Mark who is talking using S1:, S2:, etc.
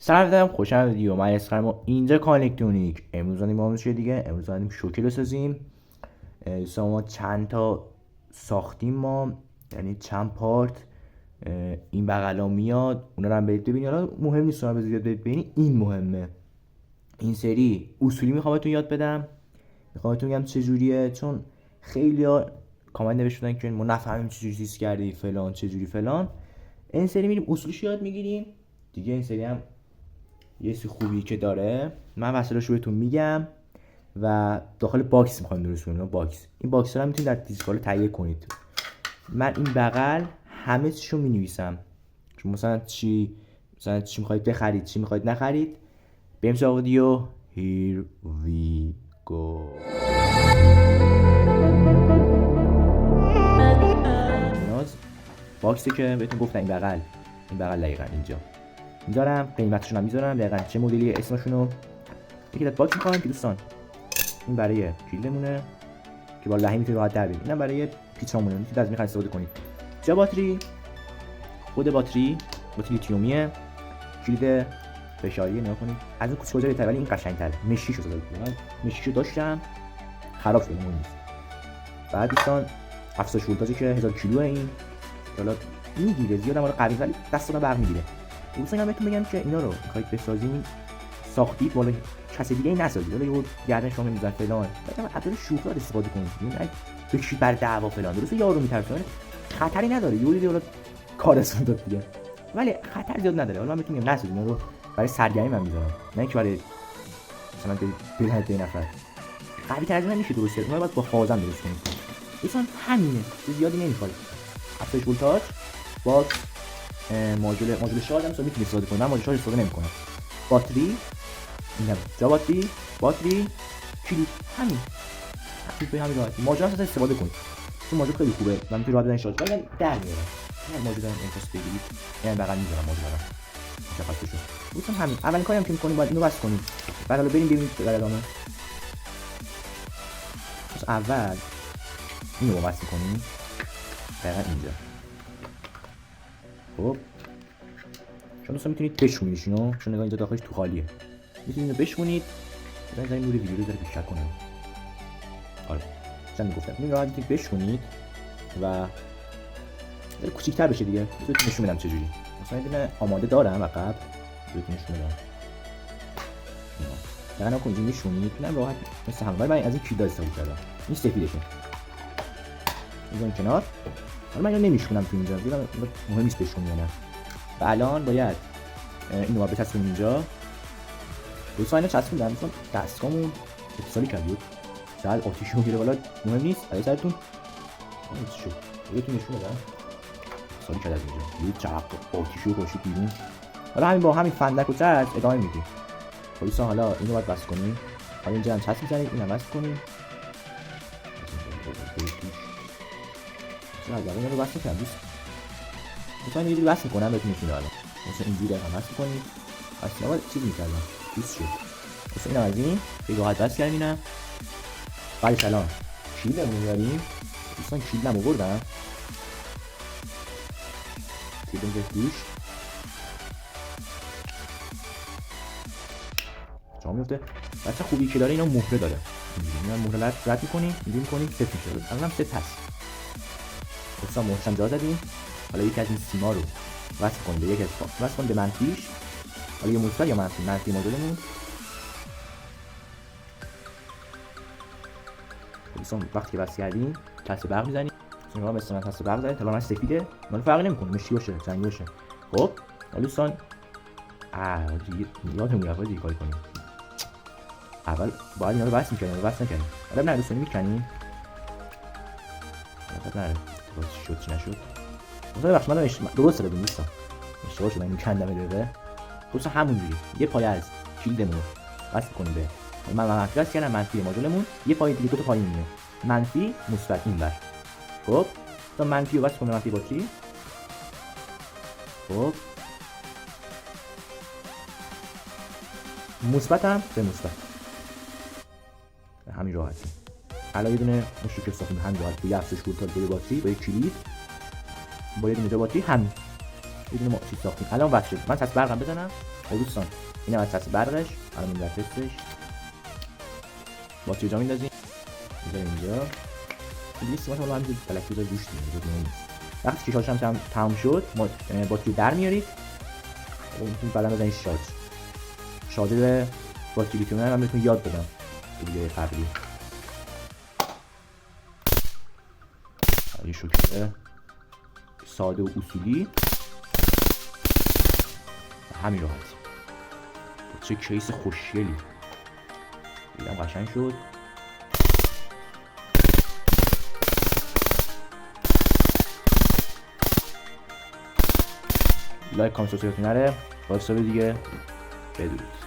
S1: سلام دارم، خوشم از ویدیو. من اسخرم اینجا کان الکترونیک. امروز داریم با چیه دیگه. امروز داریم شوکه بسازیم. دوستان ما چند تا ساختیم ما، یعنی چند پارت. این بغلا میاد، اونا رو هم برید ببینید. حالا مهم نیست اونا رو زیاد برید ببینید، این مهمه. این سری اصولی میخوام بهتون یاد بدم. میخوام بهتون بگم چه جوریه، چون خیلی‌ها کامنت نوشتن که ما نفهمیم چه جوری چیز کردی فلان، چه جوری فلان. این سری میریم اصولش یاد میگیریم دیگه. این سری هم یه سی خوبی که داره، من وسایلش رو بهتون میگم و داخل باکس میخوایم درست کنیم. باکس، این باکس رو میتونید در دیسکورد تهیه کنید. من این بغل همه چیشو مینویسم، چون مثلا چی میخواید بخرید، چی میخواید نخرید. بریم سراغ ویدیو. Here we go. باکسی که بهتون گفتم این بغل دقیقا اینجا میذارم، قیمتشون هم میذارم دقیقا چه مدلی، اسمشونو. یکی از باکس میخوام که دوستان این برای کلیدمونه که با لحی میتونید راحت در بیارید. اینم برای پیچامونه، میتونید از میخواید استفاده کنید. جا باتری، خود باتری لیتیومیه. کلید فشاری نگاه کنید، از اون کوچیک‌تره بهتره، ولی این قشنگ‌تره. مشیشو زدم، مشیشو داشتم خراب شده، مهم نیست. بعد دوستان 70 ولتاژی که 1000 کیلو این حالا میگیره زیادم، حالا قوی ولی دستتون برق میگیره. دوستان من بهتون بگم که اینا رو میخواید بسازین، ساختید والا کسی دیگه نسازید، ولی یه گردن شما میذارن فلان، بعدم عدد شوخی استفاده کنید. نه بکشید بر دعوا فلان، درسته یارو میترسونه، خطری نداره، یه دیگه کارتون داد دیگه، ولی خطر زیاد نداره. حالا من بهتون میگم نسازید، اینا رو برای سرگرمی من میذارم، نه اینکه برای مثلا بزنید به نفر. قوی تر از این نمیشه درسته، اونها باید با خازن درست کنید. دوستان همینه، زیادی نمیخواد. 70 ولتاژ با ماژول شارژ هم میتونید استفاده کنید. من ماژول شارژ استفاده نمیکنم. باتری، اینم جا باتری کلید، همین به همین راحتی. ماژول هم استفاده کنید، چون ماژول خیلی خوبه. من میتونم راحت بزنم شارژ کنم در میاره. این ماژول هم انتاس بگیرید، یعنی بغل میذارم ماژول رو مشخص شد. دوستان همین اولین کاری هم که می‌کنید باید اینو وصل کنید. بعد حالا بریم ببینید در ادامه. پس اول اینو وصل کنید دقیقاً اینجا. خب شما دوستان میتونید بشونیدش اینو، چون نگاه اینجا داخلش تو خالیه. میتونید اینو بشونید. بذارید نور ویدیو رو بذاره بیشتر کنه. آره مثلا میگفتم این راحت میتونید بشونید و کوچیک‌تر بشه دیگه. بذارید نشون بدم چجوری. مثلا اینو آماده دارم عقب، بهتون نشون بدم. دقیقاً کنید میشونید، اینم راحت مثل همون. ولی من از این کلیدا استفاده کردم. این سفیدشه. میذارم کنار. حالا من اینو نمیشونم تو اینجا، مهم نیست بشونم یا نه. و الان باید اینو ما بچسبونیم اینجا. دوستان اینو چسبوندم، مثلا دستگاهمون اتصالی کرد بود. سر آتیشو میگیره بالا، مهم نیست. برای سرتون چی شد؟ بهتون نشون بدم. اتصالی کرد از اینجا. یه چرخ آتیشو خوشی بیرون. حالا همین با همین فندک و چرخ ادامه میدیم. دوستان حالا اینو باید بس کنیم. حالا اینجا هم چسب می‌زنید، اینم بس کنیم. چرا این رو بس کنم دوستان یه جوری بس می‌کنم بهتون نشون بدم. مثلا اینجوری هم بس کنید. اصلا باید چیز می‌کردم. پیس شد. مثلا این از این خیلی راحت بس کردیم اینا. ولی سلام. کلیدمون میاریم. دوستان کلیدمو بردم. کلیدم توش. جا میفته. بچه خوبی که داره اینا مهره داره. اینا مهره رد می‌کنیم، می‌کنیم ست میشه. الانم ست هست. دوستان مهرم جا زدیم. حالا یک از این سیما رو وصل کنیم به یک از وصل کنیم به منفیش. حالا یه مثبت یا منفی ماژولمون. دوستان وقتی که وصل کردیم تست برق می‌زنیم. مثلا مثلا تست برق زدید، حالا من سفیده، من فرقی نمی‌کنه مشکی باشه، جنگی باشه. خب حالا دوستان یادمون رفت دیگه کاری کنیم. اول باید اینا رو وصل می‌کنیم، وصل نکنیم. حالا نه دوستان می‌کنیم. نه شد چی نشد. مثلا بخش من درست دادم دوستان. اشتباه شد، من می‌کندم دقیقه. دوستان همونجوری یه پایه از کلیدمون وصل کنیم به من منفی وصل کردم، منفی ماژولمون، یه پایه دیگه دو تا پایه میمونه. منفی مثبت اینور. خب تا منفی رو وصل کنیم منفی باتری. خب مثبت هم به مثبت. همین راحتی. الان یه دونه مشکل ساختیم همین راحت با یه افزایش ولتاژ با باتری با کلید با یه دونه باتری همین یه دونه ما چیز ساختیم. الان وصل شد. من تست برقم بزنم. خب دوستان این هم از تست برقش. الان این تستش باتری جا میندازیم، میذاریم اینجا. لیست ما حالا همینجوری فلک بذار روش دیگه. وقتی که شارژ هم تمام شد باتری در میارید. میتونید بعدا بزنید شارژر باتری لیتیوم هم بهتون یاد بدم تو ویدیو قبلی. یه شوکه ساده و اصولی همین راحتی. چه کیس خوشگلی دیدم قشنگ شد. لایک کامنت سابسکرایب نره. با حساب دیگه بدرود.